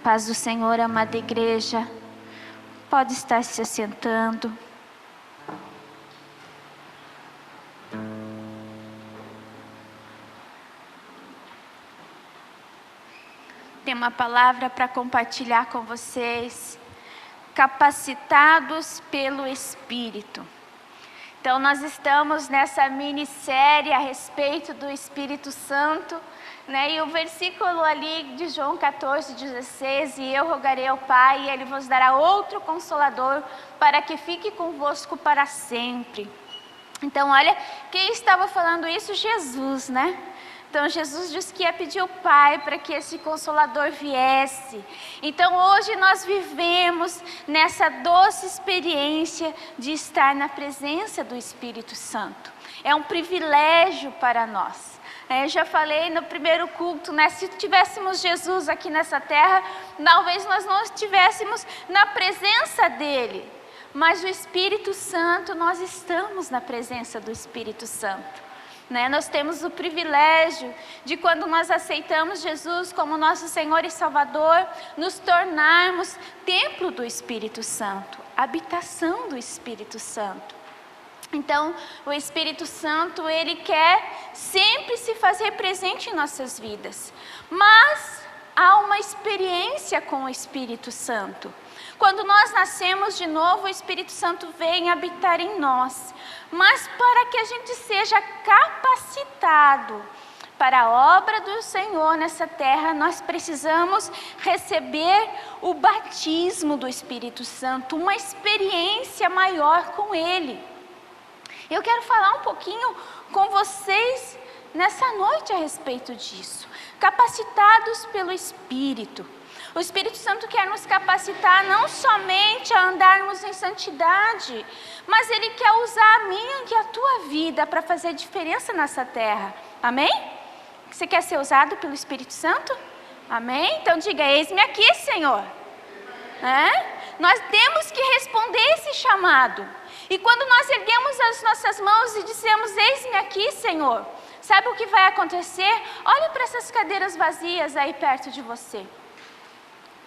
Paz do Senhor, amada igreja. Pode estar se assentando. Tem uma palavra para compartilhar com vocês. Capacitados pelo Espírito. Então nós estamos nessa minissérie a respeito do Espírito Santo, né? E o versículo ali de João 14:16, e eu rogarei ao Pai, e Ele vos dará outro Consolador, para que fique convosco para sempre. Então olha, quem estava falando isso? Jesus, né? Então Jesus disse que ia pedir ao Pai para que esse Consolador viesse. Então hoje nós vivemos nessa doce experiência de estar na presença do Espírito Santo. É um privilégio para nós. Eu já falei no primeiro culto, né? Se tivéssemos Jesus aqui nessa terra, talvez nós não estivéssemos na presença dEle. Mas o Espírito Santo, nós estamos na presença do Espírito Santo. Nós temos o privilégio de, quando nós aceitamos Jesus como nosso Senhor e Salvador, nos tornarmos templo do Espírito Santo, habitação do Espírito Santo. Então, o Espírito Santo, Ele quer sempre se fazer presente em nossas vidas, mas há uma experiência com o Espírito Santo. Quando nós nascemos de novo, o Espírito Santo vem habitar em nós. Mas para que a gente seja capacitado para a obra do Senhor nessa terra, nós precisamos receber o batismo do Espírito Santo, uma experiência maior com Ele. Eu quero falar um pouquinho com vocês nessa noite a respeito disso. Capacitados pelo Espírito. O Espírito Santo quer nos capacitar não somente a andarmos em santidade, mas Ele quer usar a minha e a tua vida para fazer diferença nessa terra. Amém? Você quer ser usado pelo Espírito Santo? Amém? Então diga, eis-me aqui, Senhor. Nós temos que responder esse chamado. E quando nós erguemos as nossas mãos e dizemos, eis-me aqui, Senhor, sabe o que vai acontecer? Olhe para essas cadeiras vazias aí perto de você.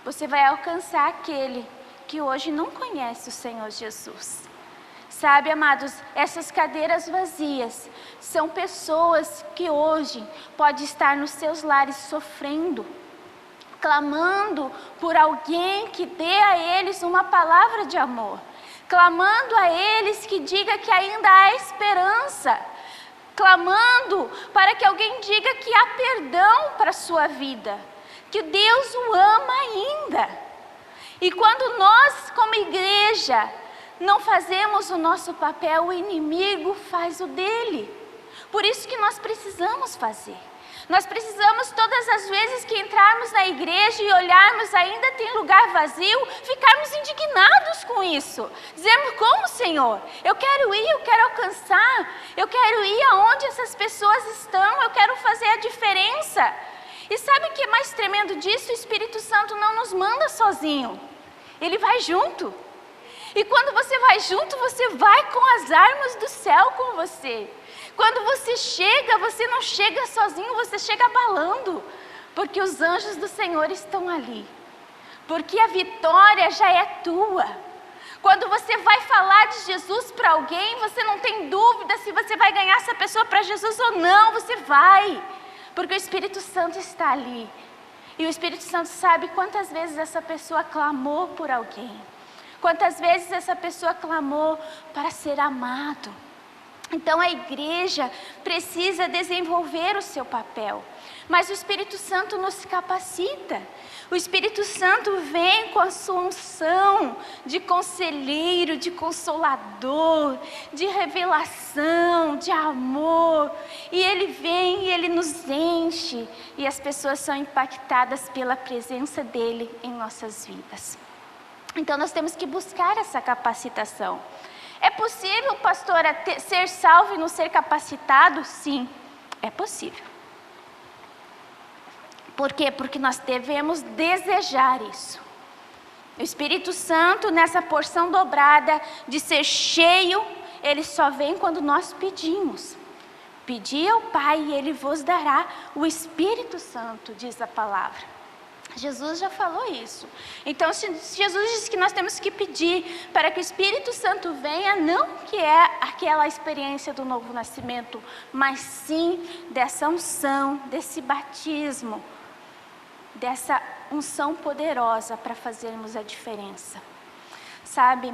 Você vai alcançar aquele que hoje não conhece o Senhor Jesus. Sabe, amados, essas cadeiras vazias são pessoas que hoje podem estar nos seus lares sofrendo, clamando por alguém que dê a eles uma palavra de amor, clamando a eles que diga que ainda há esperança, clamando para que alguém diga que há perdão para a sua vida, que Deus o ama ainda. E quando nós, como igreja, não fazemos o nosso papel, o inimigo faz o dele. Por isso que nós precisamos fazer. Nós precisamos, todas as vezes que entrarmos na igreja e olharmos ainda tem lugar vazio, ficarmos indignados com isso. Dizermos, como, Senhor? Eu quero ir, eu quero alcançar, eu quero ir aonde essas pessoas estão, eu quero fazer a diferença. E sabe o que é mais tremendo disso? O Espírito Santo não nos manda sozinho. Ele vai junto. E quando você vai junto, você vai com as armas do céu com você. Quando você chega, você não chega sozinho, você chega abalando. Porque os anjos do Senhor estão ali. Porque a vitória já é tua. Quando você vai falar de Jesus para alguém, você não tem dúvida se você vai ganhar essa pessoa para Jesus ou não, você vai. Porque o Espírito Santo está ali. E o Espírito Santo sabe quantas vezes essa pessoa clamou por alguém. Quantas vezes essa pessoa clamou para ser amado. Então a igreja precisa desenvolver o seu papel. Mas o Espírito Santo nos capacita. O Espírito Santo vem com a sua unção de conselheiro, de consolador, de revelação, de amor. E Ele vem e Ele nos enche. E as pessoas são impactadas pela presença dEle em nossas vidas. Então nós temos que buscar essa capacitação. É possível, pastora, ser salvo e não ser capacitado? Sim, é possível. Por quê? Porque nós devemos desejar isso. O Espírito Santo, nessa porção dobrada de ser cheio, ele só vem quando nós pedimos. Pedi ao Pai e Ele vos dará o Espírito Santo, diz a palavra. Jesus já falou isso. Então, se Jesus disse que nós temos que pedir para que o Espírito Santo venha, não que é aquela experiência do novo nascimento, mas sim dessa unção, desse batismo, dessa unção poderosa para fazermos a diferença. Sabe?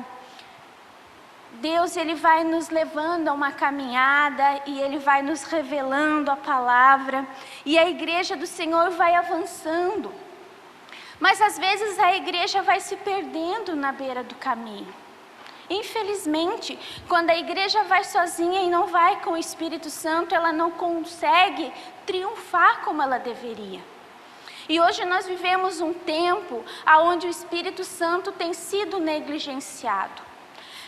Deus, Ele vai nos levando a uma caminhada e Ele vai nos revelando a palavra. E a igreja do Senhor vai avançando. Mas às vezes a igreja vai se perdendo na beira do caminho. Infelizmente, quando a igreja vai sozinha e não vai com o Espírito Santo, ela não consegue triunfar como ela deveria. E hoje nós vivemos um tempo onde o Espírito Santo tem sido negligenciado.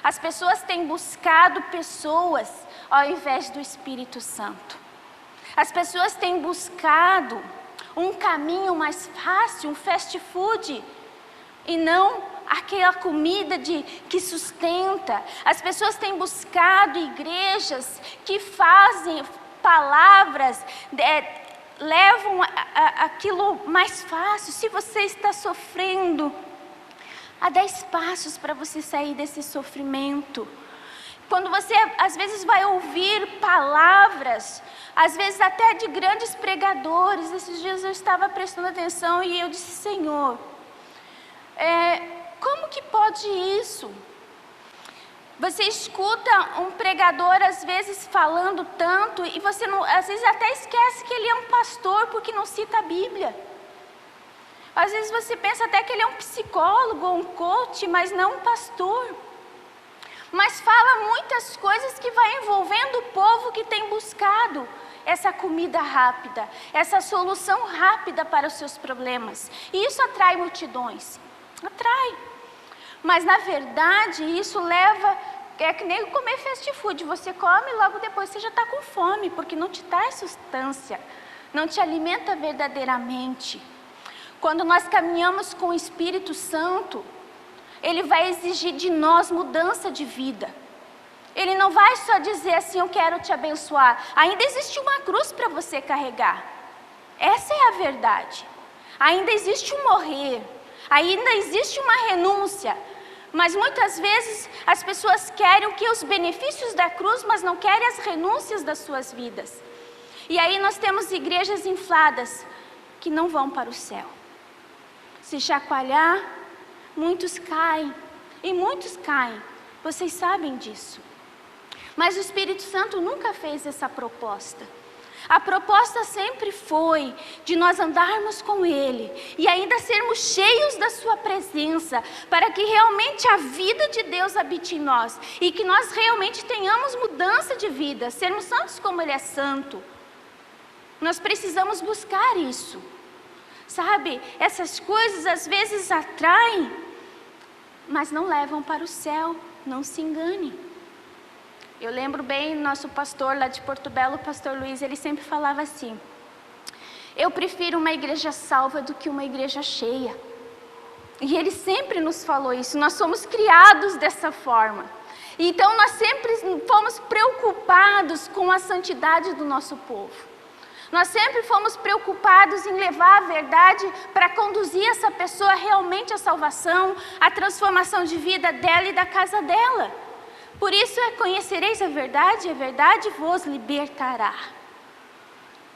As pessoas têm buscado pessoas ao invés do Espírito Santo. As pessoas têm buscado um caminho mais fácil, um fast food, e não aquela comida que sustenta. As pessoas têm buscado igrejas que fazem palavras, levam aquilo mais fácil. Se você está sofrendo, há 10 passos para você sair desse sofrimento. Quando você às vezes vai ouvir palavras, às vezes até de grandes pregadores. Esses dias eu estava prestando atenção e eu disse: Senhor, como que pode isso? Você escuta um pregador às vezes falando tanto e você não, às vezes até esquece que ele é um pastor porque não cita a Bíblia. Às vezes você pensa até que ele é um psicólogo ou um coach, mas não um pastor. Mas fala muitas coisas que vai envolvendo o povo que tem buscado essa comida rápida, essa solução rápida para os seus problemas. E isso atrai multidões. Atrai. Mas na verdade isso leva, é que nem comer fast food. Você come e logo depois você já está com fome, porque não te traz substância, não te alimenta verdadeiramente. Quando nós caminhamos com o Espírito Santo, Ele vai exigir de nós mudança de vida. Ele não vai só dizer assim: eu quero te abençoar. Ainda existe uma cruz para você carregar. Essa é a verdade. Ainda existe um morrer. Ainda existe uma renúncia. Mas muitas vezes as pessoas querem os benefícios da cruz, mas não querem as renúncias das suas vidas. E aí nós temos igrejas infladas que não vão para o céu. Se chacoalhar, muitos caem, e muitos caem, vocês sabem disso. Mas o Espírito Santo nunca fez essa proposta. A proposta sempre foi de nós andarmos com Ele e ainda sermos cheios da Sua presença, para que realmente a vida de Deus habite em nós e que nós realmente tenhamos mudança de vida, sermos santos como Ele é santo. Nós precisamos buscar isso. Sabe, essas coisas às vezes atraem, mas não levam para o céu, não se engane. Eu lembro bem, nosso pastor lá de Porto Belo, o pastor Luiz, ele sempre falava assim: eu prefiro uma igreja salva do que uma igreja cheia. E ele sempre nos falou isso, nós somos criados dessa forma. Então nós sempre fomos preocupados com a santidade do nosso povo. Nós sempre fomos preocupados em levar a verdade para conduzir essa pessoa realmente à salvação, à transformação de vida dela e da casa dela. Por isso conhecereis a verdade vos libertará.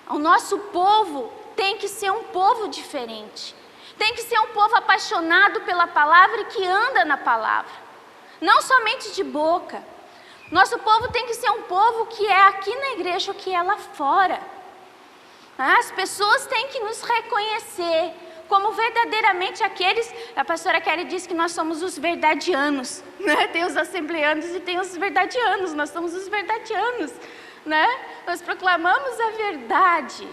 O nosso povo tem que ser um povo diferente. Tem que ser um povo apaixonado pela palavra e que anda na palavra. Não somente de boca. Nosso povo tem que ser um povo que é aqui na igreja o que é lá fora. As pessoas têm que nos reconhecer como verdadeiramente aqueles... A pastora Kelly disse que nós somos os verdadianos, né? Tem os assembleanos e tem os verdadianos. Nós somos os verdadianos, né? Nós proclamamos a verdade.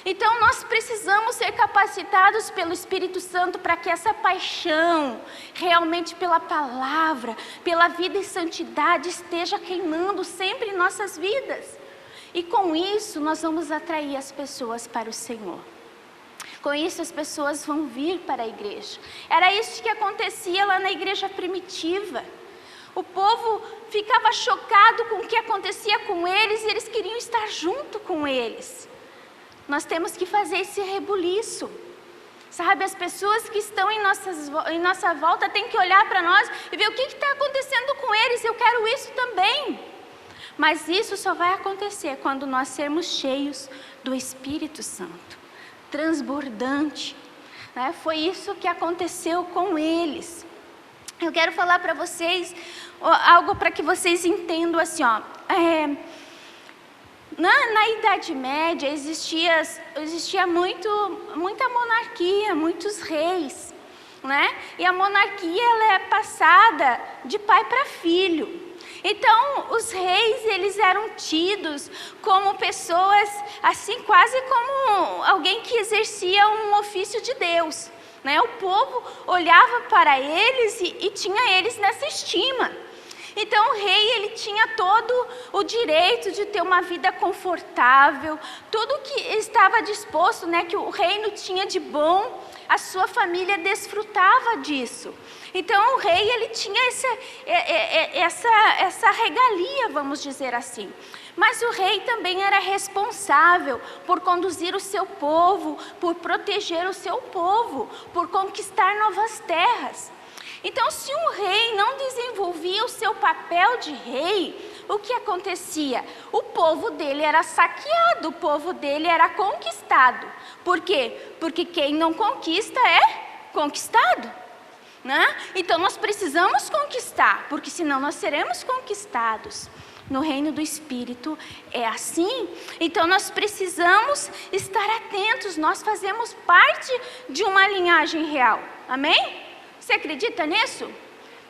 Então nós precisamos ser capacitados pelo Espírito Santo para que essa paixão realmente pela palavra, pela vida e santidade esteja queimando sempre em nossas vidas. E com isso nós vamos atrair as pessoas para o Senhor. Com isso as pessoas vão vir para a igreja. Era isso que acontecia lá na igreja primitiva. O povo ficava chocado com o que acontecia com eles e eles queriam estar junto com eles. Nós temos que fazer esse rebuliço. Sabe, as pessoas que estão em nossa volta têm que olhar para nós e ver o que está acontecendo com eles. Eu quero isso também. Mas isso só vai acontecer quando nós sermos cheios do Espírito Santo, transbordante, né? Foi isso que aconteceu com eles. Eu quero falar para vocês algo para que vocês entendam assim, ó. Na Idade Média existia muita monarquia, muitos reis, né? E a monarquia ela é passada de pai para filho. Então, os reis, eles eram tidos como pessoas, assim, quase como alguém que exercia um ofício de Deus, né? O povo olhava para eles e tinha eles nessa estima. Então, o rei, ele tinha todo o direito de ter uma vida confortável, tudo que estava disposto, né, que o reino tinha de bom, a sua família desfrutava disso. Então, o rei, ele tinha essa regalia, vamos dizer assim. Mas o rei também era responsável por conduzir o seu povo, por proteger o seu povo, por conquistar novas terras. Então, se um rei não desenvolvia o seu papel de rei, o que acontecia? O povo dele era saqueado, o povo dele era conquistado. Por quê? Porque quem não conquista é conquistado, né? Então, nós precisamos conquistar, porque senão nós seremos conquistados. No reino do Espírito é assim. Então, nós precisamos estar atentos, nós fazemos parte de uma linhagem real. Amém? Você acredita nisso?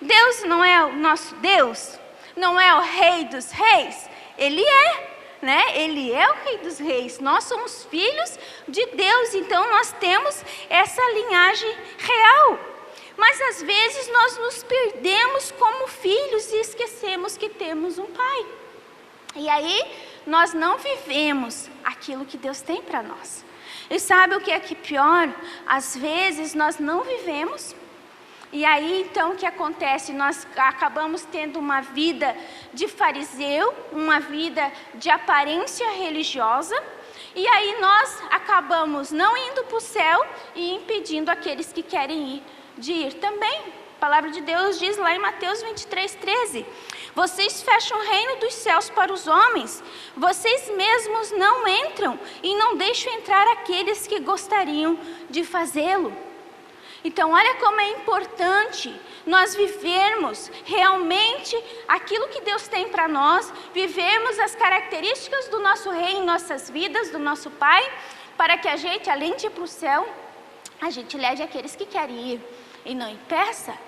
Deus não é o nosso Deus? Não é o Rei dos Reis? Ele é, né? Ele é o Rei dos Reis. Nós somos filhos de Deus, então nós temos essa linhagem real. Mas às vezes nós nos perdemos como filhos e esquecemos que temos um Pai. E aí nós não vivemos aquilo que Deus tem para nós. E sabe o que é que pior? Às vezes nós não vivemos. E aí, então, o que acontece? Nós acabamos tendo uma vida de fariseu, uma vida de aparência religiosa, e aí nós acabamos não indo para o céu e impedindo aqueles que querem ir, de ir também. A palavra de Deus diz lá em Mateus 23:13, vocês fecham o reino dos céus para os homens, vocês mesmos não entram e não deixam entrar aqueles que gostariam de fazê-lo. Então, olha como é importante nós vivermos realmente aquilo que Deus tem para nós, vivermos as características do nosso rei em nossas vidas, do nosso Pai, para que a gente, além de ir para o céu, a gente leve aqueles que querem ir e não impeça.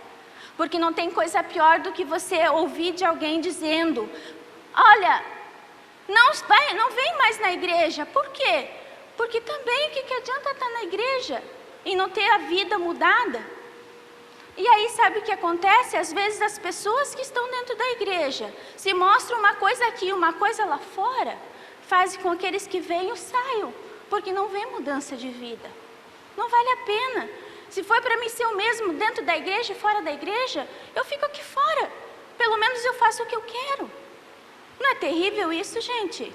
Porque não tem coisa pior do que você ouvir de alguém dizendo, olha, não vem mais na igreja. Por quê? Porque também o que adianta estar na igreja e não ter a vida mudada? E aí sabe o que acontece? Às vezes as pessoas que estão dentro da igreja se mostram uma coisa aqui, uma coisa lá fora, fazem com que aqueles que venham saiam, porque não vê mudança de vida. Não vale a pena. Se foi para mim ser o mesmo dentro da igreja e fora da igreja, eu fico aqui fora. Pelo menos eu faço o que eu quero. Não é terrível isso, gente?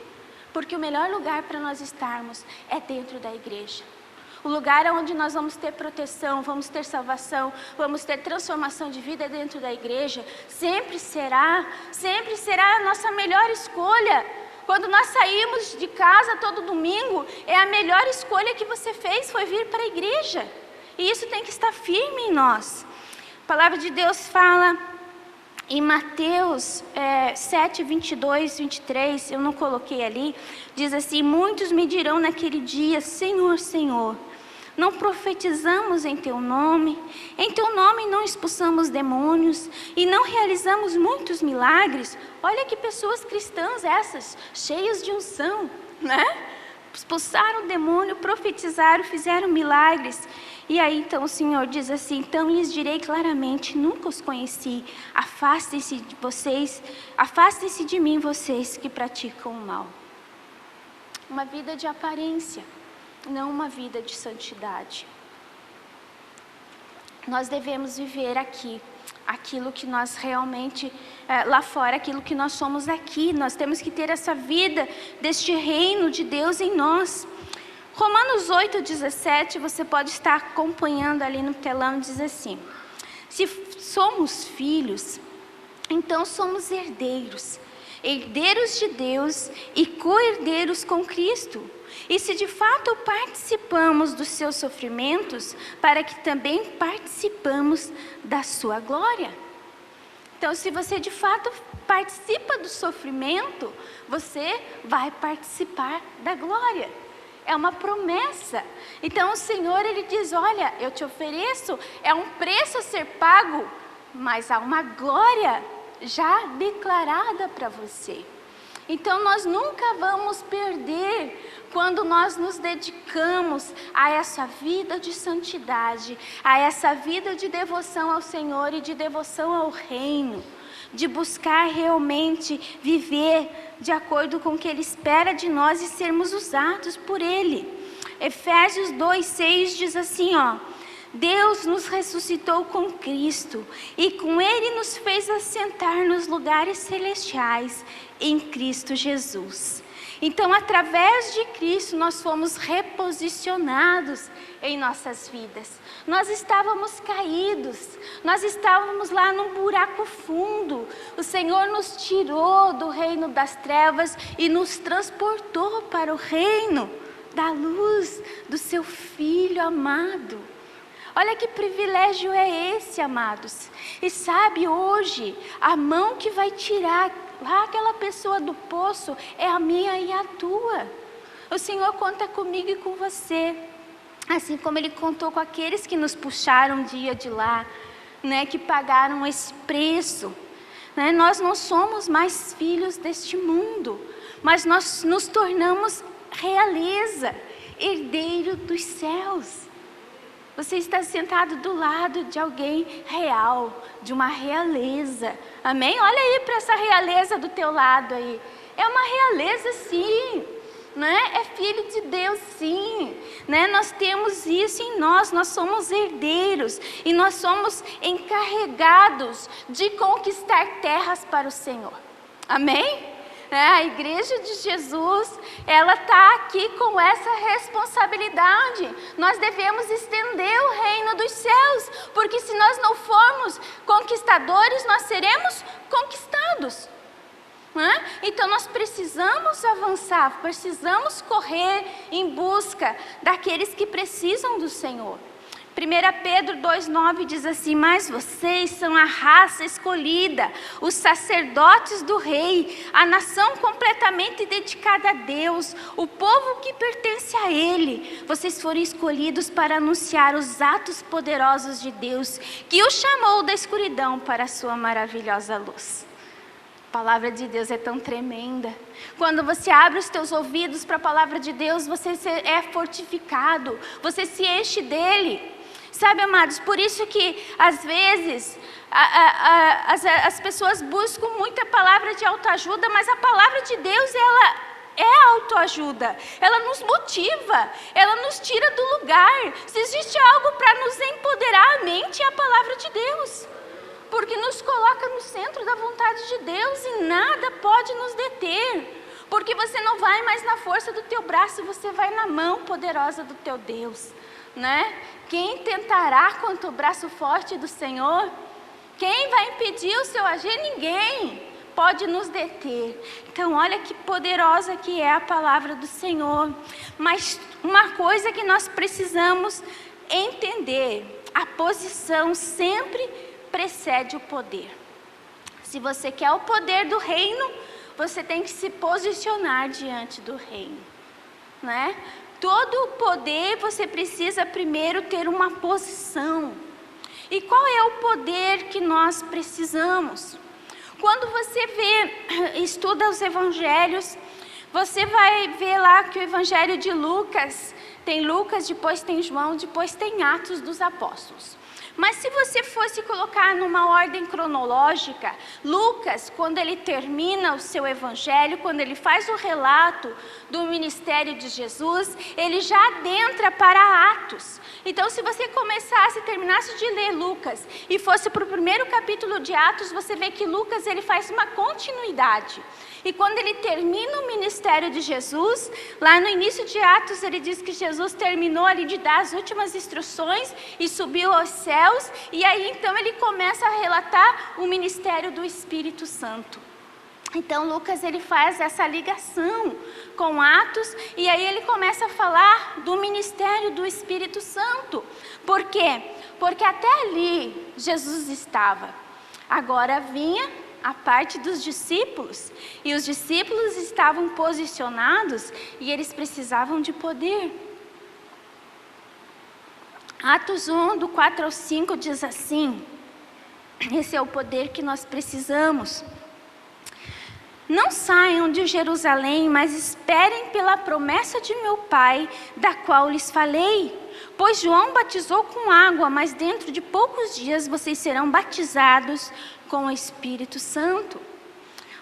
Porque o melhor lugar para nós estarmos é dentro da igreja. O lugar onde nós vamos ter proteção, vamos ter salvação, vamos ter transformação de vida dentro da igreja, sempre será a nossa melhor escolha. Quando nós saímos de casa todo domingo, é a melhor escolha que você fez, foi vir para a igreja. E isso tem que estar firme em nós. A palavra de Deus fala em Mateus 7, 22, 23, eu não coloquei ali, diz assim, muitos me dirão naquele dia, Senhor, Senhor, não profetizamos em Teu nome não expulsamos demônios e não realizamos muitos milagres. Olha que pessoas cristãs essas, cheias de unção, né? Expulsaram o demônio, profetizaram, fizeram milagres. E aí então o Senhor diz assim, então lhes direi claramente, nunca os conheci, afastem-se de mim vocês que praticam o mal. Uma vida de aparência, não uma vida de santidade. Nós devemos viver aqui, aquilo que nós realmente, lá fora, aquilo que nós somos aqui. Nós temos que ter essa vida deste reino de Deus em nós. Romanos 8,17, você pode estar acompanhando ali no telão, diz assim: se somos filhos, então somos herdeiros, herdeiros de Deus e co-herdeiros com Cristo. E se de fato participamos dos seus sofrimentos, para que também participamos da sua glória. Então, se você de fato participa do sofrimento, você vai participar da glória. É uma promessa. Então o Senhor, Ele diz: olha, eu te ofereço, é um preço a ser pago, mas há uma glória já declarada para você. Então nós nunca vamos perder quando nós nos dedicamos a essa vida de santidade, a essa vida de devoção ao Senhor e de devoção ao reino, de buscar realmente viver de acordo com o que Ele espera de nós e sermos usados por Ele. Efésios 2,6 diz assim, ó: Deus nos ressuscitou com Cristo e com Ele nos fez assentar nos lugares celestiais em Cristo Jesus. Então, através de Cristo, nós fomos reposicionados em nossas vidas. Nós estávamos caídos, nós estávamos lá num buraco fundo. O Senhor nos tirou do reino das trevas e nos transportou para o reino da luz do seu Filho amado. Olha que privilégio é esse, amados. E sabe, hoje, a mão que vai tirar lá aquela pessoa do poço é a minha e a tua. O Senhor conta comigo e com você, assim como Ele contou com aqueles que nos puxaram um dia de lá, né, que pagaram esse preço. Né? Nós não somos mais filhos deste mundo, mas nós nos tornamos realeza, herdeiro dos céus. Você está sentado do lado de alguém real, de uma realeza. Amém? Olha aí para essa realeza do teu lado aí. É uma realeza, sim. Né? É filho de Deus, sim. Né? Nós temos isso em nós. Nós somos herdeiros. E nós somos encarregados de conquistar terras para o Senhor. Amém? A igreja de Jesus, ela está aqui com essa responsabilidade. Nós devemos estender o reino dos céus, porque se nós não formos conquistadores, nós seremos conquistados. Então nós precisamos avançar, precisamos correr em busca daqueles que precisam do Senhor. 1 Pedro 2,9 diz assim: mas vocês são a raça escolhida, os sacerdotes do rei, a nação completamente dedicada a Deus, o povo que pertence a Ele. Vocês foram escolhidos para anunciar os atos poderosos de Deus, que o chamou da escuridão para a sua maravilhosa luz. A palavra de Deus é tão tremenda. Quando você abre os teus ouvidos para a palavra de Deus, você é fortificado, você se enche dele. Sabe, amados, por isso que às vezes as pessoas buscam muita palavra de autoajuda, mas a palavra de Deus, ela é autoajuda, ela nos motiva, ela nos tira do lugar. Se existe algo para nos empoderar a mente, é a palavra de Deus, porque nos coloca no centro da vontade de Deus e nada pode nos deter, porque você não vai mais na força do teu braço, você vai na mão poderosa do teu Deus. Né? Quem tentará contra o braço forte do Senhor? Quem vai impedir o seu agir? Ninguém pode nos deter. Então olha que poderosa que é a palavra do Senhor. Mas uma coisa que nós precisamos entender: a posição sempre precede o poder. Se você quer o poder do reino, você tem que se posicionar diante do reino, né? Todo o poder, você precisa primeiro ter uma posição. E qual é o poder que nós precisamos? Quando você estuda os evangelhos, você vai ver lá que o evangelho de Lucas Tem Lucas, depois tem João, depois tem Atos dos Apóstolos. Mas se você fosse colocar numa ordem cronológica, Lucas, quando ele termina o seu evangelho, quando ele faz o relato do ministério de Jesus, ele já adentra para Atos. Então, se você terminasse de ler Lucas e fosse para o primeiro capítulo de Atos, você vê que Lucas ele faz uma continuidade. E quando ele termina o ministério de Jesus, lá no início de Atos, ele diz que Jesus terminou ali de dar as últimas instruções e subiu aos céus. E aí, então, ele começa a relatar o ministério do Espírito Santo. Então, Lucas, ele faz essa ligação com Atos, e aí ele começa a falar do ministério do Espírito Santo. Por quê? Porque até ali, Jesus estava. Agora vinha a parte dos discípulos, e os discípulos estavam posicionados e eles precisavam de poder. Atos 1, do 4 ao 5 diz assim: esse é o poder que nós precisamos. Não saiam de Jerusalém, mas esperem pela promessa de meu Pai, da qual lhes falei. Pois João batizou com água, mas dentro de poucos dias vocês serão batizados com o Espírito Santo.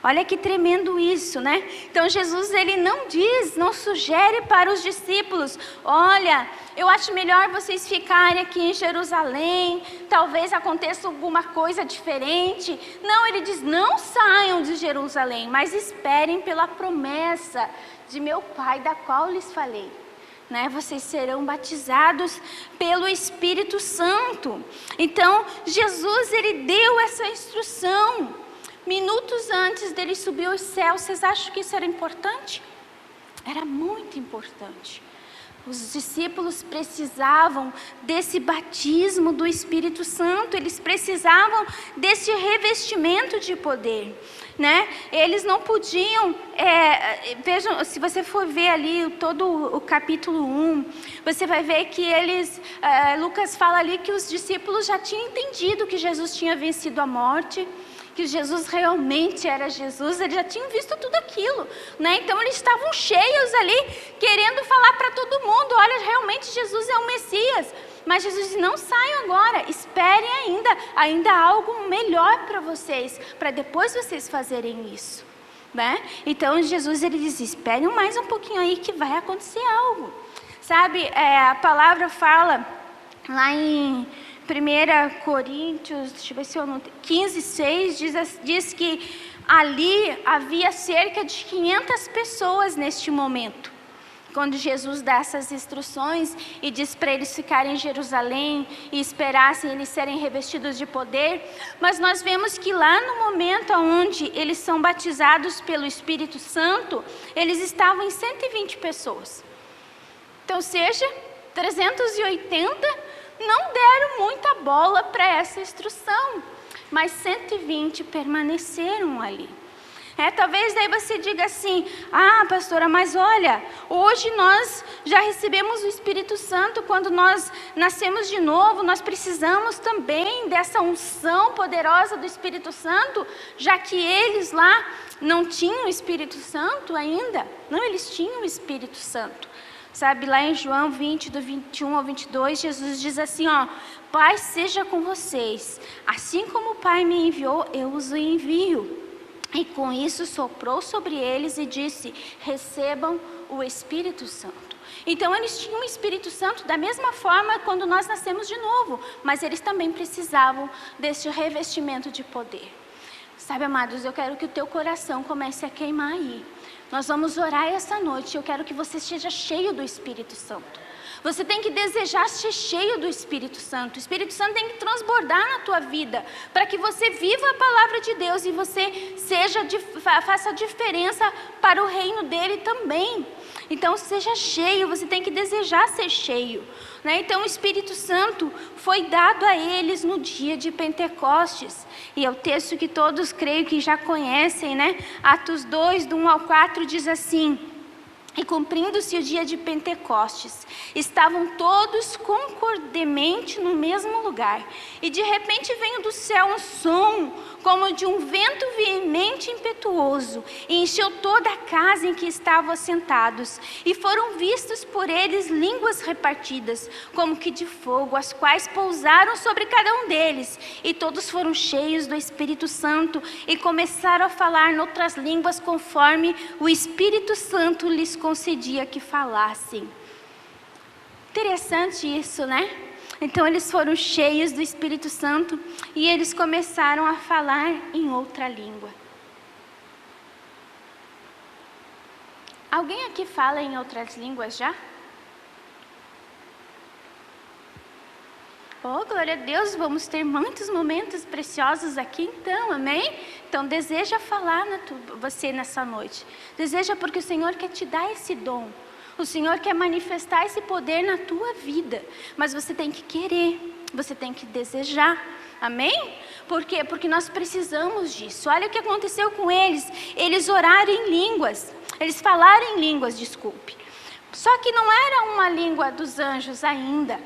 Olha que tremendo isso, né? Então Jesus, ele não sugere para os discípulos: olha, eu acho melhor vocês ficarem aqui em Jerusalém, talvez aconteça alguma coisa diferente. Não, ele diz: não saiam de Jerusalém, mas esperem pela promessa de meu Pai, da qual lhes falei. Né? Vocês serão batizados pelo Espírito Santo. Então, Jesus, ele deu essa instrução minutos antes dele subir aos céus. Vocês acham que isso era importante? Era muito importante. Os discípulos precisavam desse batismo do Espírito Santo, eles precisavam desse revestimento de poder, né? Eles não podiam, vejam, se você for ver ali todo o capítulo 1, você vai ver que Lucas fala ali que os discípulos já tinham entendido que Jesus tinha vencido a morte, que Jesus realmente era Jesus, eles já tinham visto tudo aquilo, né? Então eles estavam cheios ali, querendo falar para todo mundo: olha, realmente Jesus é o Messias. Mas Jesus disse: não saiam agora, esperem ainda há algo melhor para vocês, para depois vocês fazerem isso, né? Então Jesus, ele diz: esperem mais um pouquinho aí que vai acontecer algo, sabe? A palavra fala lá em 1 Coríntios, deixa eu ver se eu não tenho, 15:6, diz que ali havia cerca de 500 pessoas neste momento, quando Jesus dá essas instruções e diz para eles ficarem em Jerusalém e esperassem eles serem revestidos de poder. Mas nós vemos que lá no momento onde eles são batizados pelo Espírito Santo, eles estavam em 120 pessoas. Então, seja 380 não deram muita bola para essa instrução, mas 120 permaneceram ali. Talvez daí você diga assim: ah, pastora, mas olha, hoje nós já recebemos o Espírito Santo, quando nós nascemos de novo, nós precisamos também dessa unção poderosa do Espírito Santo, já que eles lá não tinham o Espírito Santo ainda. Não, eles tinham o Espírito Santo. Sabe, lá em João 20, do 21 ao 22, Jesus diz assim, ó: Pai seja com vocês, assim como o Pai me enviou, eu os envio. E com isso soprou sobre eles e disse: recebam o Espírito Santo. Então eles tinham o Espírito Santo da mesma forma quando nós nascemos de novo, mas eles também precisavam deste revestimento de poder. Sabe, amados, eu quero que o teu coração comece a queimar aí. Nós vamos orar essa noite, eu quero que você esteja cheio do Espírito Santo. Você tem que desejar ser cheio do Espírito Santo. O Espírito Santo tem que transbordar na tua vida, para que você viva a palavra de Deus e você faça a diferença para o reino dele também. Então seja cheio, você tem que desejar ser cheio, né? Então o Espírito Santo foi dado a eles no dia de Pentecostes. E é o texto que todos creio que já conhecem, né? Atos 2, do 1 ao 4 diz assim: E cumprindo-se o dia de Pentecostes, estavam todos concordemente no mesmo lugar. E de repente veio do céu um som, como de um vento veemente e impetuoso, e encheu toda a casa em que estavam assentados. E foram vistos por eles línguas repartidas, como que de fogo, as quais pousaram sobre cada um deles. E todos foram cheios do Espírito Santo, e começaram a falar noutras línguas, conforme o Espírito Santo lhes concedia que falassem. Interessante isso, né? Então eles foram cheios do Espírito Santo e eles começaram a falar em outra língua. Alguém aqui fala em outras línguas já? Oh, glória a Deus, vamos ter muitos momentos preciosos aqui então, amém? Então deseja falar você nessa noite. Deseja porque o Senhor quer te dar esse dom. O Senhor quer manifestar esse poder na tua vida. Mas você tem que querer, você tem que desejar, amém? Por quê? Porque nós precisamos disso. Olha o que aconteceu com eles. Eles oraram em línguas, eles falaram em línguas, desculpe. Só que não era uma língua dos anjos ainda.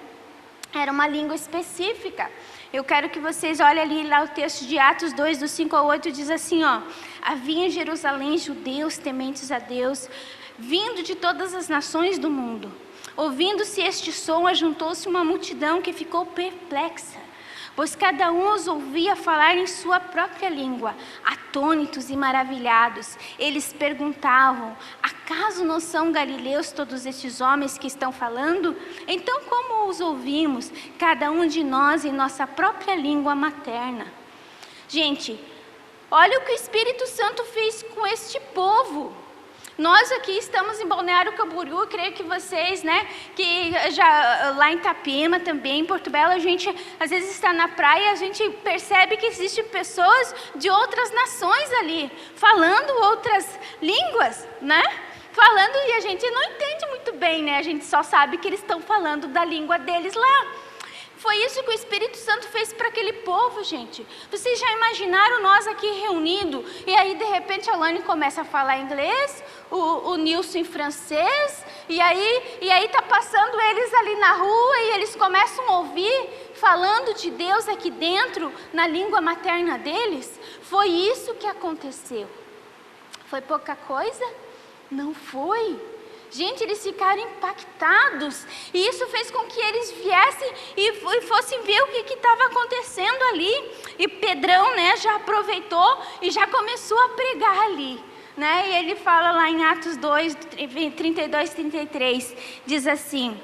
Era uma língua específica. Eu quero que vocês olhem ali lá o texto de Atos 2, do 5 ao 8, diz assim, ó. Havia em Jerusalém judeus tementes a Deus, vindo de todas as nações do mundo. Ouvindo-se este som, ajuntou-se uma multidão que ficou perplexa, pois cada um os ouvia falar em sua própria língua. Atônitos e maravilhados, eles perguntavam, acaso não são galileus todos estes homens que estão falando? Então como os ouvimos, cada um de nós em nossa própria língua materna? Gente, olha o que o Espírito Santo fez com este povo. Nós aqui estamos em Balneário Camboriú, creio que vocês, né, que já lá em Itapema também, em Porto Belo, a gente às vezes está na praia e a gente percebe que existem pessoas de outras nações ali, falando outras línguas, né? Falando e a gente não entende muito bem, né? A gente só sabe que eles estão falando da língua deles lá. Foi isso que o Espírito Santo fez para aquele povo, gente. Vocês já imaginaram nós aqui reunidos, e aí de repente a Lani começa a falar inglês, o Nilson em francês, e aí tá passando eles ali na rua, e eles começam a ouvir, falando de Deus aqui dentro, na língua materna deles? Foi isso que aconteceu. Foi pouca coisa? Não foi. Gente, eles ficaram impactados, e isso fez com que eles viessem e fossem ver o que estava acontecendo ali. E Pedrão, né, já aproveitou e já começou a pregar ali, né? E ele fala lá em Atos 2, 32, 33, diz assim: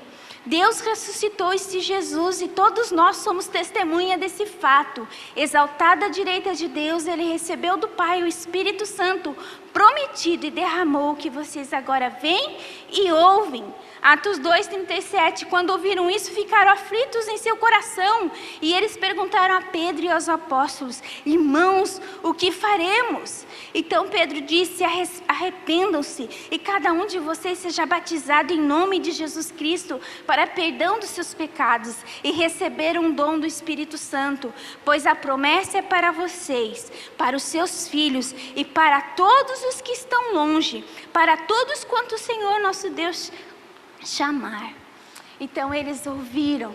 Deus ressuscitou este Jesus e todos nós somos testemunha desse fato. Exaltado à direita de Deus, ele recebeu do Pai o Espírito Santo prometido e derramou, o que vocês agora veem e ouvem. Atos 2:37, quando ouviram isso, ficaram aflitos em seu coração, e eles perguntaram a Pedro e aos apóstolos: irmãos, o que faremos? Então Pedro disse: arrependam-se, e cada um de vocês seja batizado em nome de Jesus Cristo, para perdão dos seus pecados, e receber um dom do Espírito Santo, pois a promessa é para vocês, para os seus filhos, e para todos os que estão longe, para todos quanto o Senhor nosso Deus chamar. Então eles ouviram.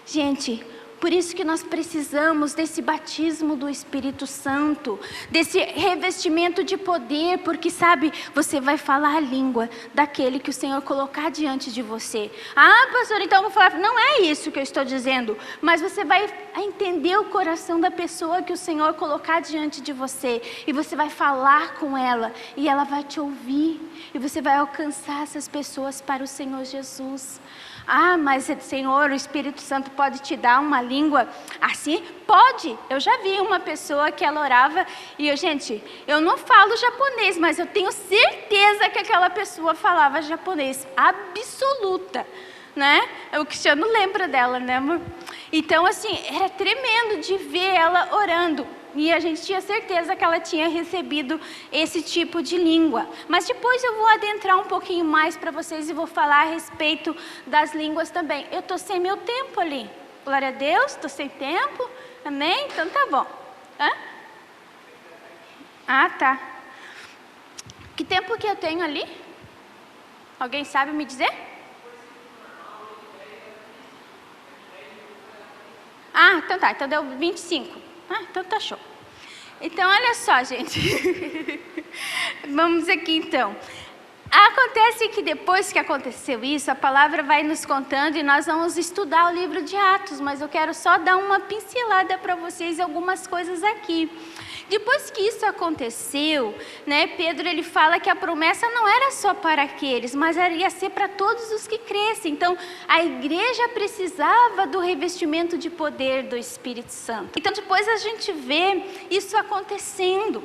Gente, por isso que nós precisamos desse batismo do Espírito Santo, desse revestimento de poder, porque sabe, você vai falar a língua daquele que o Senhor colocar diante de você. Ah, pastor, então eu vou falar. Não é isso que eu estou dizendo, mas você vai entender o coração da pessoa que o Senhor colocar diante de você, e você vai falar com ela, e ela vai te ouvir, e você vai alcançar essas pessoas para o Senhor Jesus. Ah, mas Senhor, o Espírito Santo pode te dar uma língua assim? Pode. Eu já vi uma pessoa que ela orava e gente, eu não falo japonês, mas eu tenho certeza que aquela pessoa falava japonês, absoluta, né? O Cristiano lembra dela, né, amor? Então, assim, era tremendo de ver ela orando. E a gente tinha certeza que ela tinha recebido esse tipo de língua. Mas depois eu vou adentrar um pouquinho mais para vocês e vou falar a respeito das línguas também. Eu estou sem meu tempo ali. Glória a Deus, estou sem tempo. Amém? Então tá bom. Hã? Ah, tá. Que tempo que eu tenho ali? Alguém sabe me dizer? Ah, então tá, então deu 25. Ah, então tá show. Então, olha só, gente. Vamos aqui, então. Acontece que depois que aconteceu isso, a palavra vai nos contando e nós vamos estudar o livro de Atos, mas eu quero só dar uma pincelada para vocês, algumas coisas aqui. Depois que isso aconteceu, né, Pedro ele fala que a promessa não era só para aqueles, mas ia ser para todos os que crescem. Então, a igreja precisava do revestimento de poder do Espírito Santo. Então, depois a gente vê isso acontecendo.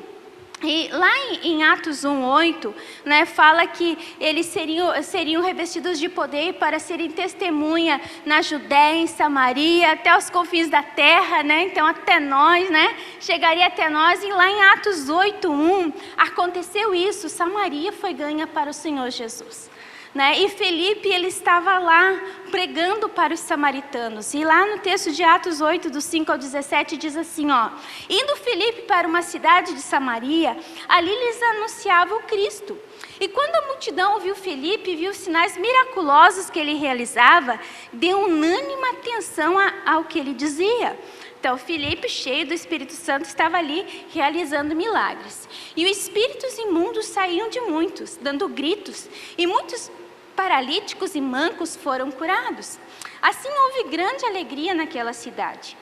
E lá em Atos 1:8, né, fala que eles seriam revestidos de poder para serem testemunha na Judéia, em Samaria, até os confins da terra, né? Então até nós, né? Chegaria até nós. E lá em Atos 8:1 aconteceu isso. Samaria foi ganha para o Senhor Jesus. Né? E Felipe, ele estava lá pregando para os samaritanos. E lá no texto de Atos 8, do 5 ao 17, diz assim, ó: indo Felipe para uma cidade de Samaria, ali lhes anunciava o Cristo. E quando a multidão ouviu Felipe, viu os sinais miraculosos que ele realizava, deu unânime atenção ao que ele dizia. Então, Felipe, cheio do Espírito Santo, estava ali realizando milagres. E os espíritos imundos saíam de muitos, dando gritos, e muitos paralíticos e mancos foram curados. Assim houve grande alegria naquela cidade.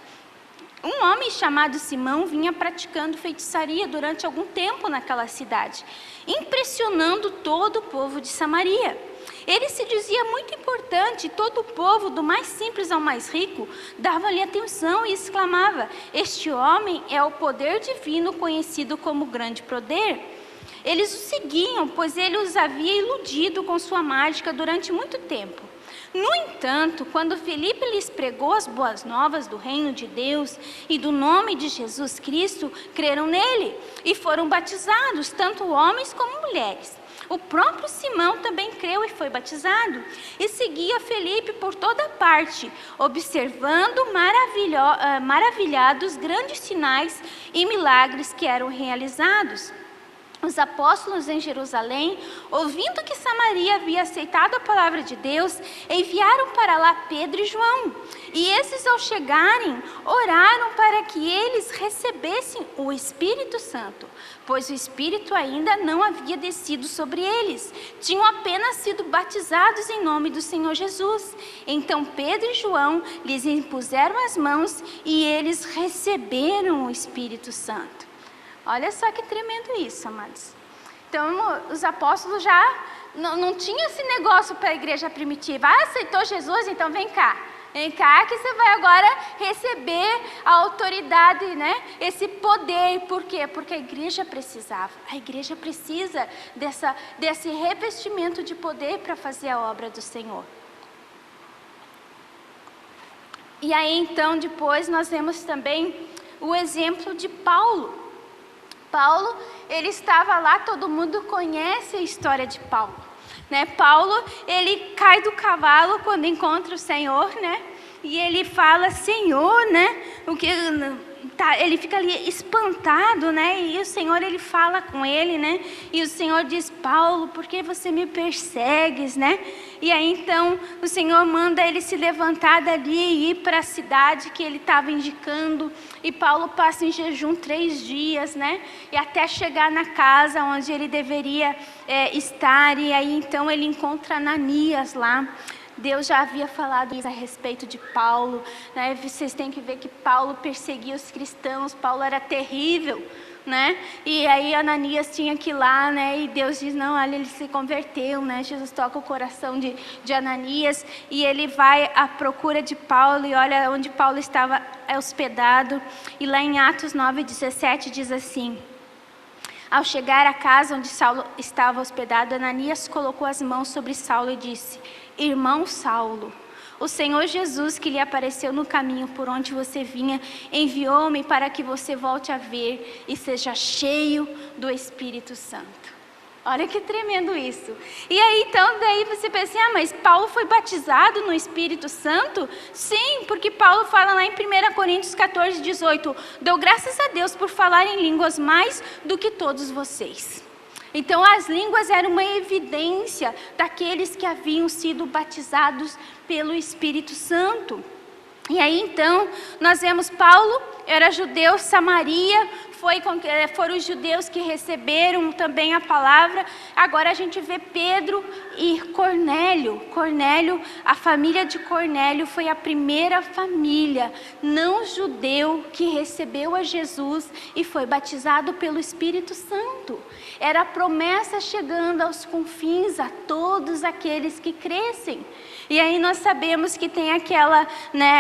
Um homem chamado Simão vinha praticando feitiçaria durante algum tempo naquela cidade, impressionando todo o povo de Samaria. Ele se dizia muito importante, e todo o povo, do mais simples ao mais rico, dava-lhe atenção e exclamava: este homem é o poder divino conhecido como grande poder. Eles o seguiam, pois ele os havia iludido com sua mágica durante muito tempo. No entanto, quando Felipe lhes pregou as boas novas do reino de Deus e do nome de Jesus Cristo, creram nele e foram batizados, tanto homens como mulheres. O próprio Simão também creu e foi batizado, e seguia Felipe por toda parte, observando maravilhados grandes sinais e milagres que eram realizados. Os apóstolos em Jerusalém, ouvindo que Samaria havia aceitado a palavra de Deus, enviaram para lá Pedro e João. E esses, ao chegarem, oraram para que eles recebessem o Espírito Santo, pois o Espírito ainda não havia descido sobre eles. Tinham apenas sido batizados em nome do Senhor Jesus. Então Pedro e João lhes impuseram as mãos e eles receberam o Espírito Santo. Olha só que tremendo isso, amados. Então, os apóstolos já não tinham esse negócio para a igreja primitiva. Ah, aceitou Jesus? Então vem cá. Vem cá que você vai agora receber a autoridade, né? Esse poder. Por quê? Porque a igreja precisava. A igreja precisa desse revestimento de poder para fazer a obra do Senhor. E aí, então, depois nós vemos também o exemplo de Paulo. Paulo, ele estava lá, todo mundo conhece a história de Paulo, né? Paulo, ele cai do cavalo quando encontra o Senhor, né? E ele fala, Senhor, né? Ele fica ali espantado, né? E o Senhor, ele fala com ele, né? E o Senhor diz, Paulo, por que você me persegues, né? E aí então o Senhor manda ele se levantar dali e ir para a cidade que ele estava indicando. E Paulo passa em jejum 3 dias, né? E até chegar na casa onde ele deveria estar. E aí então ele encontra Ananias lá. Deus já havia falado a respeito de Paulo, né? Vocês têm que ver que Paulo perseguia os cristãos, Paulo era terrível, né? E aí Ananias tinha que ir lá, né? E Deus diz, não, olha, ele se converteu, né? Jesus toca o coração de Ananias e ele vai à procura de Paulo e olha onde Paulo estava hospedado. E lá em Atos 9:17 diz assim: ao chegar à casa onde Saulo estava hospedado, Ananias colocou as mãos sobre Saulo e disse, irmão Saulo, o Senhor Jesus que lhe apareceu no caminho por onde você vinha, enviou-me para que você volte a ver e seja cheio do Espírito Santo. Olha que tremendo isso. E aí então, daí você pensa assim, mas Paulo foi batizado no Espírito Santo? Sim, porque Paulo fala lá em 1 Coríntios 14:18, dou graças a Deus por falar em línguas mais do que todos vocês. Então as línguas eram uma evidência daqueles que haviam sido batizados pelo Espírito Santo. E aí então nós vemos Paulo, era judeu, Samaria, foram os judeus que receberam também a palavra. Agora a gente vê Pedro e Cornélio. A família de Cornélio foi a primeira família não judeu que recebeu a Jesus e foi batizado pelo Espírito Santo. Era a promessa chegando aos confins a todos aqueles que crescem. E aí nós sabemos que tem aquela,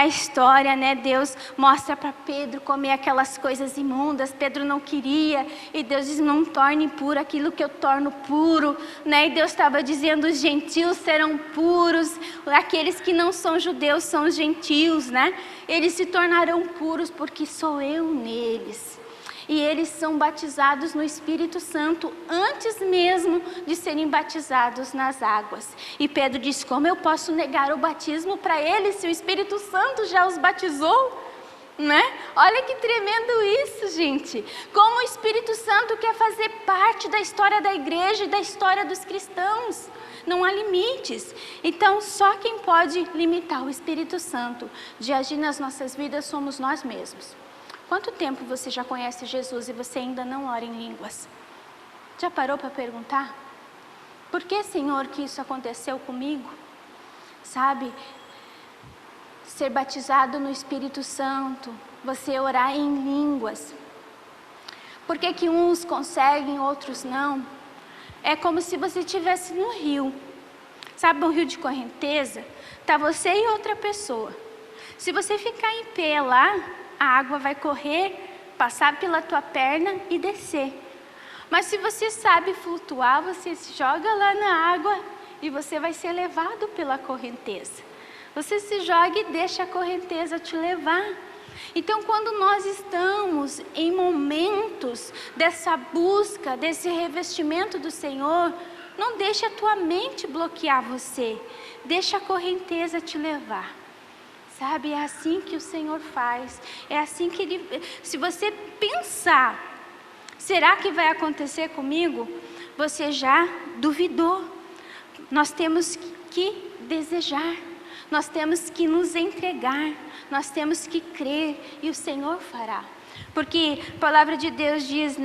história, Deus mostra para Pedro comer aquelas coisas imundas. Pedro não queria, e Deus diz: não torne impuro aquilo que eu torno puro, E Deus estava dizendo: os gentios serão puros, aqueles que não são judeus são os gentios, Eles se tornarão puros porque sou eu neles. E eles são batizados no Espírito Santo antes mesmo de serem batizados nas águas. E Pedro diz: como eu posso negar o batismo para eles se o Espírito Santo já os batizou? Olha que tremendo isso, gente. Como o Espírito Santo quer fazer parte da história da igreja e da história dos cristãos. Não há limites. Então só quem pode limitar o Espírito Santo de agir nas nossas vidas somos nós mesmos. Quanto tempo você já conhece Jesus e você ainda não ora em línguas? Já parou para perguntar? Por que, Senhor, que isso aconteceu comigo? Sabe, ser batizado no Espírito Santo, você orar em línguas. Por que que uns conseguem, outros não? É como se você estivesse no rio. Sabe um rio de correnteza? Está você e outra pessoa. Se você ficar em pé lá, a água vai correr, passar pela tua perna e descer. Mas se você sabe flutuar, você se joga lá na água e você vai ser levado pela correnteza. Você se joga e deixa a correnteza te levar. Então, quando nós estamos em momentos dessa busca, desse revestimento do Senhor, não deixe a tua mente bloquear você. Deixa a correnteza te levar. Sabe, é assim que o Senhor faz, é assim que Ele... Se você pensar, será que vai acontecer comigo? Você já duvidou. Nós temos que desejar, nós temos que nos entregar, nós temos que crer e o Senhor fará. Porque a palavra de Deus diz,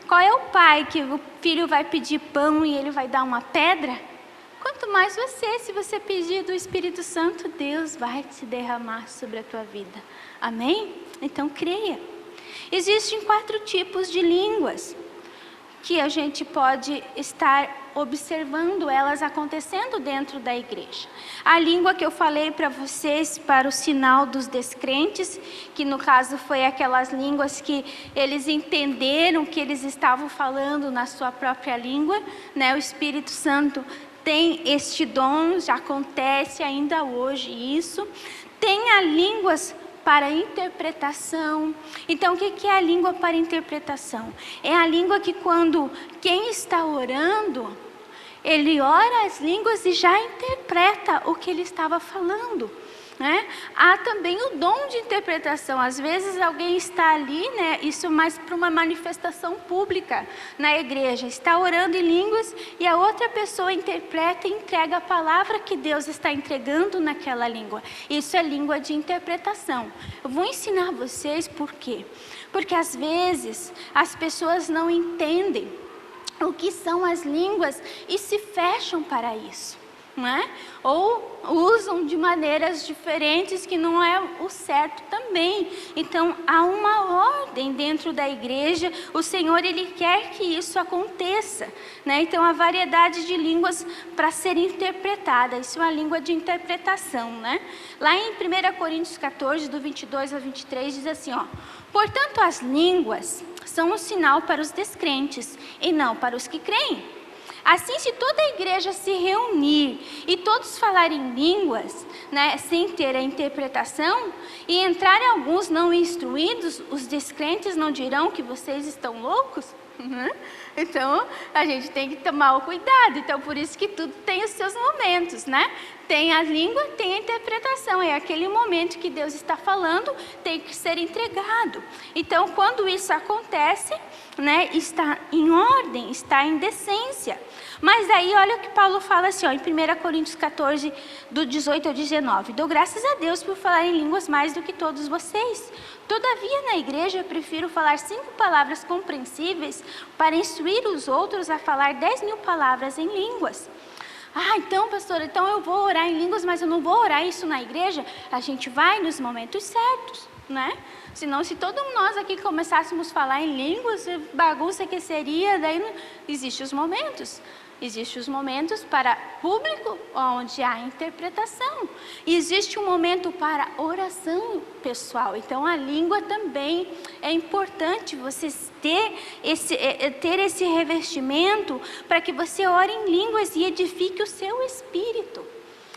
Qual é o pai que o filho vai pedir pão e ele vai dar uma pedra? Quanto mais você, se você pedir do Espírito Santo, Deus vai se derramar sobre a tua vida. Amém? Então creia. Existem 4 tipos de línguas que a gente pode estar observando elas acontecendo dentro da igreja. A língua que eu falei para vocês para o sinal dos descrentes, que no caso foi aquelas línguas que eles entenderam que eles estavam falando na sua própria língua, O Espírito Santo tem este dom, já acontece ainda hoje isso. Tem a línguas para interpretação. Então, o que é a língua para interpretação? É a língua que quando quem está orando, ele ora as línguas e já interpreta o que ele estava falando. Há também o dom de interpretação. Às vezes alguém está ali, isso mais para uma manifestação pública na igreja, está orando em línguas e a outra pessoa interpreta e entrega a palavra que Deus está entregando naquela língua. Isso é língua de interpretação. Eu vou ensinar vocês por quê. Porque às vezes as pessoas não entendem o que são as línguas e se fecham para isso. Ou usam de maneiras diferentes que não é o certo também. Então há uma ordem dentro da igreja. O Senhor, Ele quer que isso aconteça, Então há variedade de línguas para ser interpretada. Isso é uma língua de interpretação, Lá em 1 Coríntios 14, do 22 ao 23, diz assim, portanto as línguas são um sinal para os descrentes e não para os que creem. Assim, se toda a igreja se reunir e todos falarem línguas, sem ter a interpretação, e entrarem alguns não instruídos, os descrentes não dirão que vocês estão loucos? Então, a gente tem que tomar o cuidado. Então, por isso que tudo tem os seus momentos, né? Tem a língua, tem a interpretação. É aquele momento que Deus está falando, tem que ser entregado. Então, quando isso acontece, né, está em ordem, está em decência. Mas aí, olha o que Paulo fala assim, ó, em 1 Coríntios 14, do 18 ao 19. Dou graças a Deus por falar em línguas mais do que todos vocês. Todavia, na igreja, eu prefiro falar 5 palavras compreensíveis para instruir os outros a falar 10.000 palavras em línguas. Ah, então, pastor, então eu vou orar em línguas, mas eu não vou orar isso na igreja? A gente vai nos momentos certos, né? Senão, se todos nós aqui começássemos a falar em línguas, bagunça que seria, daí não... Existem os momentos. Existem os momentos para público, onde há interpretação. E existe um momento para oração pessoal. Então, a língua também é importante você ter esse revestimento para que você ore em línguas e edifique o seu espírito.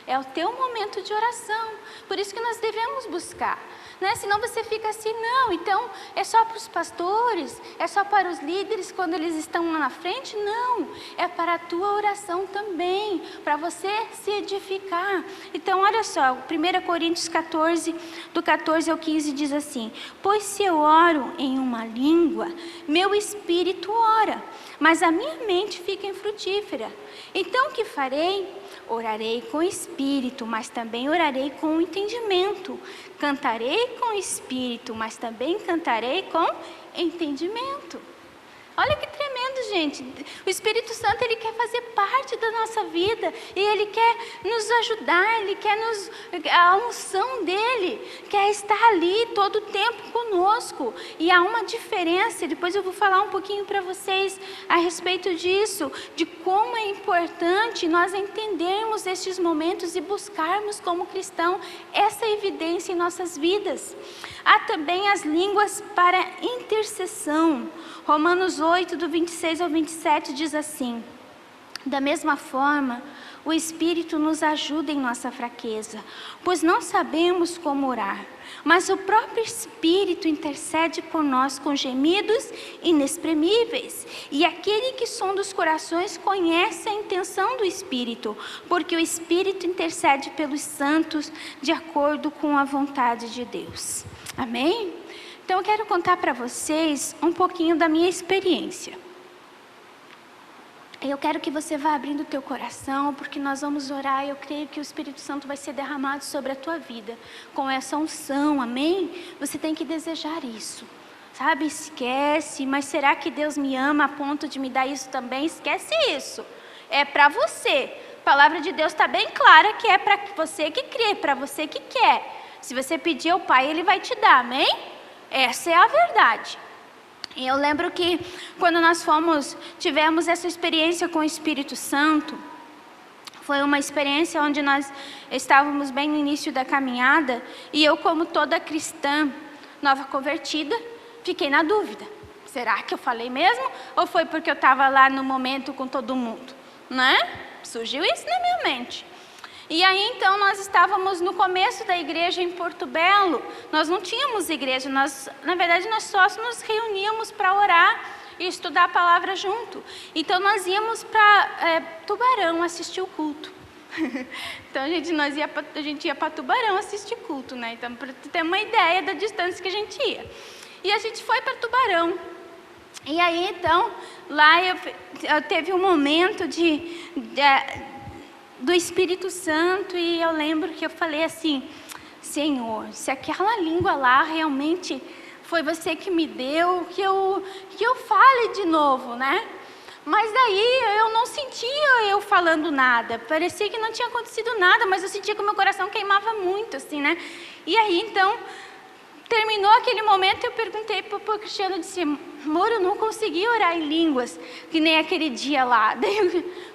É o teu momento de oração. Por isso que nós devemos buscar. Né? Senão você fica assim, não, então é só para os pastores, é só para os líderes quando eles estão lá na frente? Não, é para a tua oração também, para você se edificar. Então olha só, 1 Coríntios 14, do 14 ao 15 diz assim: pois se eu oro em uma língua, meu espírito ora, mas a minha mente fica infrutífera. Então o que farei? Orarei com espírito, mas também orarei com entendimento. Cantarei com espírito, mas também cantarei com entendimento. Olha que tremendo, gente. O Espírito Santo, ele quer fazer parte da nossa vida. E ele quer nos ajudar, ele quer a unção dele quer estar ali todo o tempo conosco. E há uma diferença, depois eu vou falar um pouquinho para vocês a respeito disso, de como é importante nós entendermos estes momentos e buscarmos como cristão essa evidência em nossas vidas. Há também as línguas para intercessão. Romanos 8, do 26 ao 27 diz assim: da mesma forma, o Espírito nos ajuda em nossa fraqueza, pois não sabemos como orar, mas o próprio Espírito intercede por nós com gemidos inexprimíveis. E aquele que sonda os corações conhece a intenção do Espírito, porque o Espírito intercede pelos santos de acordo com a vontade de Deus. Amém? Então eu quero contar para vocês um pouquinho da minha experiência. Eu quero que você vá abrindo o teu coração, porque nós vamos orar e eu creio que o Espírito Santo vai ser derramado sobre a tua vida, com essa unção, amém? Você tem que desejar isso, sabe? Esquece, mas será que Deus me ama a ponto de me dar isso também? Esquece isso, é para você. A palavra de Deus está bem clara que é para você que crê, para você que quer. Se você pedir ao Pai, Ele vai te dar, amém? Essa é a verdade. E eu lembro que quando nós tivemos essa experiência com o Espírito Santo, foi uma experiência onde nós estávamos bem no início da caminhada, e eu, como toda cristã nova convertida, fiquei na dúvida. Será que eu falei mesmo? Ou foi porque eu estava lá no momento com todo mundo? Né? Surgiu isso na minha mente. E aí então nós estávamos no começo da igreja em Porto Belo. Nós não tínhamos igreja, na verdade nós só nos reuníamos para orar e estudar a palavra junto. Então nós íamos para Tubarão assistir o culto. Então a gente ia para Tubarão assistir culto, né? Então para ter uma ideia da distância que a gente ia. E a gente foi para Tubarão. E aí então lá eu teve um momento do Espírito Santo, e eu lembro que eu falei assim: Senhor, se aquela língua lá realmente foi você que me deu, que eu fale de novo, né? Mas daí eu não sentia eu falando nada, parecia que não tinha acontecido nada, mas eu sentia que o meu coração queimava muito, assim, né? E aí então, terminou aquele momento, eu perguntei para o Cristiano, eu disse: amor, eu não consegui orar em línguas, que nem aquele dia lá. Daí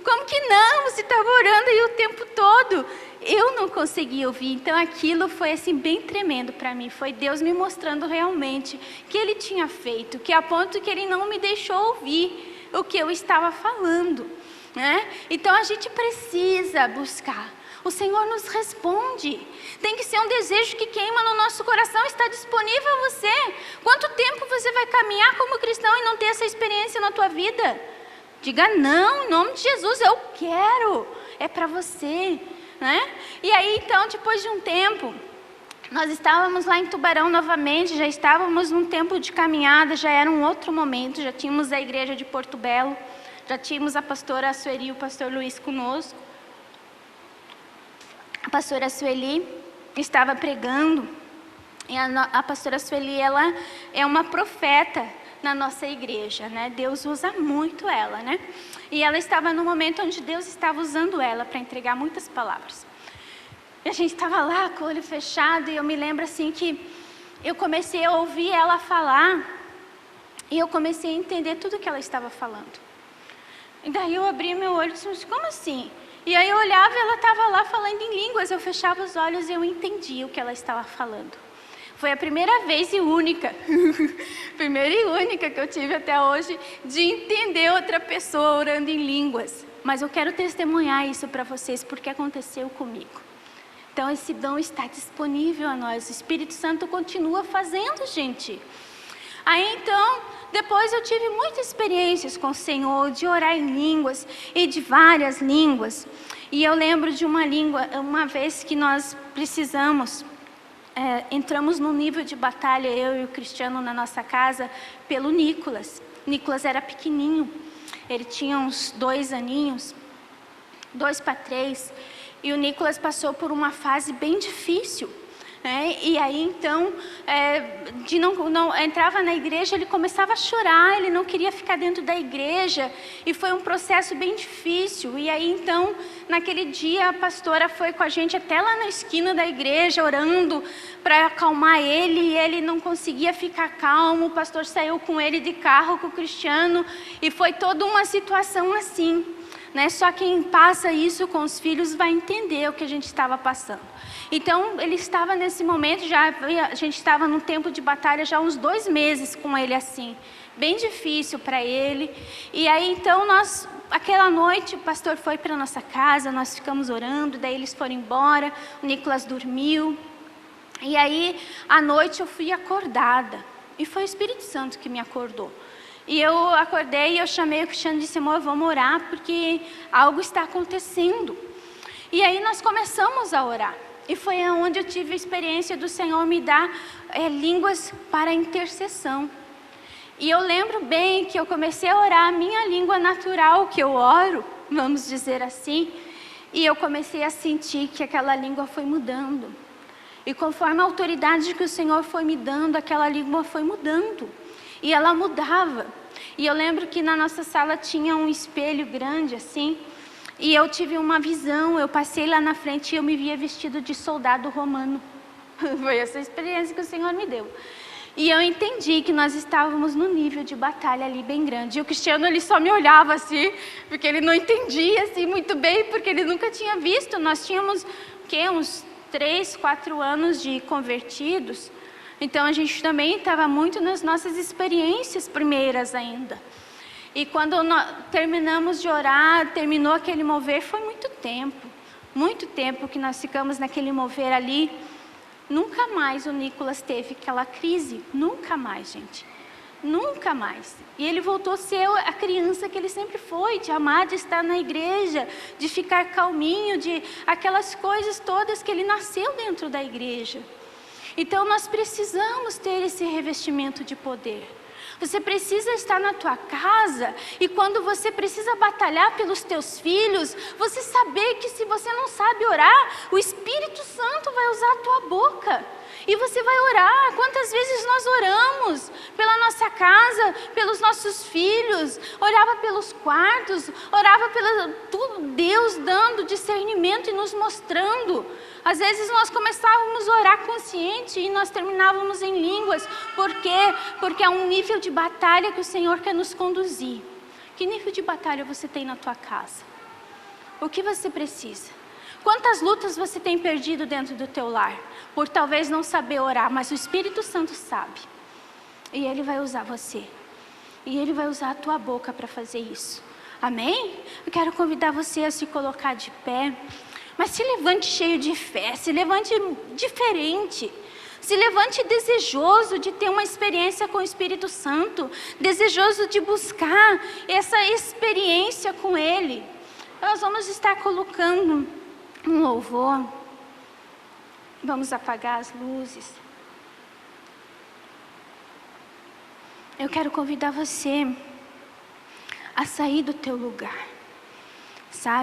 como que não? Você estava orando aí o tempo todo. Eu não consegui ouvir. Então aquilo foi assim bem tremendo para mim. Foi Deus me mostrando realmente que Ele tinha feito, que a ponto que Ele não me deixou ouvir o que eu estava falando, né? Então a gente precisa buscar. O Senhor nos responde. Tem que ser um desejo que queima no nosso coração, está disponível a você. Quanto tempo você vai caminhar como cristão e não ter essa experiência na tua vida? Diga não, em nome de Jesus, eu quero. É para você, né? E aí então, depois de um tempo, nós estávamos lá em Tubarão novamente, já estávamos num tempo de caminhada, já era um outro momento, já tínhamos a igreja de Porto Belo, já tínhamos a pastora Sueli e o pastor Luiz conosco. A pastora Sueli estava pregando, e a pastora Sueli, ela é uma profeta na nossa igreja, né? Deus usa muito ela, né? E ela estava no momento onde Deus estava usando ela para entregar muitas palavras. E a gente estava lá com o olho fechado, e eu me lembro assim que eu comecei a ouvir ela falar, e eu comecei a entender tudo que ela estava falando. E daí eu abri meu olho e disse, como assim? E aí eu olhava e ela estava lá falando em línguas, eu fechava os olhos e eu entendia o que ela estava falando. Foi a primeira vez e única, primeira e única que eu tive até hoje, de entender outra pessoa orando em línguas. Mas eu quero testemunhar isso para vocês, porque aconteceu comigo. Então esse dom está disponível a nós, o Espírito Santo continua fazendo, gente. Aí então, depois eu tive muitas experiências com o Senhor, de orar em línguas e de várias línguas. E eu lembro de uma vez que nós precisamos, entramos num nível de batalha, eu e o Cristiano na nossa casa, pelo Nicolas. Nicolas era pequenininho, ele tinha uns 2 aninhos, 2 para 3, e o Nicolas passou por uma fase bem difícil. E aí então, entrava na igreja, ele começava a chorar, ele não queria ficar dentro da igreja, e foi um processo bem difícil. E aí então, naquele dia, a pastora foi com a gente até lá na esquina da igreja, orando para acalmar ele, e ele não conseguia ficar calmo. O pastor saiu com ele de carro, com o Cristiano, e foi toda uma situação assim, né? Só quem passa isso com os filhos vai entender o que a gente estava passando. Então, ele estava nesse momento, a gente estava num tempo de batalha já uns 2 meses com ele assim, bem difícil para ele. E aí, então, aquela noite, o pastor foi para a nossa casa, nós ficamos orando, daí eles foram embora, o Nicolas dormiu. E aí, à noite, eu fui acordada, e foi o Espírito Santo que me acordou. E eu acordei e eu chamei o Cristiano e disse, amor, vamos orar, porque algo está acontecendo. E aí, nós começamos a orar. E foi onde eu tive a experiência do Senhor me dar línguas para intercessão. E eu lembro bem que eu comecei a orar a minha língua natural, que eu oro, vamos dizer assim. E eu comecei a sentir que aquela língua foi mudando. E conforme a autoridade que o Senhor foi me dando, aquela língua foi mudando. E ela mudava. E eu lembro que na nossa sala tinha um espelho grande assim. E eu tive uma visão, eu passei lá na frente e eu me via vestido de soldado romano. Foi essa experiência que o Senhor me deu. E eu entendi que nós estávamos num nível de batalha ali bem grande. E o Cristiano, ele só me olhava assim, porque ele não entendia assim muito bem, porque ele nunca tinha visto. Nós tínhamos, uns 3, 4 anos de convertidos. Então a gente também estava muito nas nossas experiências primeiras ainda. E quando nós terminamos de orar, terminou aquele mover, foi muito tempo que nós ficamos naquele mover ali. Nunca mais o Nicolas teve aquela crise, nunca mais, gente, nunca mais. E ele voltou a ser a criança que ele sempre foi, de amar, de estar na igreja, de ficar calminho, de aquelas coisas todas que ele nasceu dentro da igreja. Então nós precisamos ter esse revestimento de poder. Você precisa estar na tua casa e quando você precisa batalhar pelos teus filhos, você saber que se você não sabe orar, o Espírito Santo vai usar a tua boca. E você vai orar. Quantas vezes nós oramos pela nossa casa, pelos nossos filhos, orava pelos quartos, orava pelo tudo, Deus dando discernimento e nos mostrando. Às vezes nós começávamos a orar consciente e nós terminávamos em línguas. Por quê? Porque é um nível de batalha que o Senhor quer nos conduzir. Que nível de batalha você tem na tua casa? O que você precisa? Quantas lutas você tem perdido dentro do teu lar? Por talvez não saber orar, mas o Espírito Santo sabe. E Ele vai usar você. E Ele vai usar a tua boca para fazer isso. Amém? Eu quero convidar você a se colocar de pé. Mas se levante cheio de fé, se levante diferente. Se levante desejoso de ter uma experiência com o Espírito Santo, desejoso de buscar essa experiência com Ele. Nós vamos estar colocando um louvor. Vamos apagar as luzes. Eu quero convidar você a sair do teu lugar, sabe?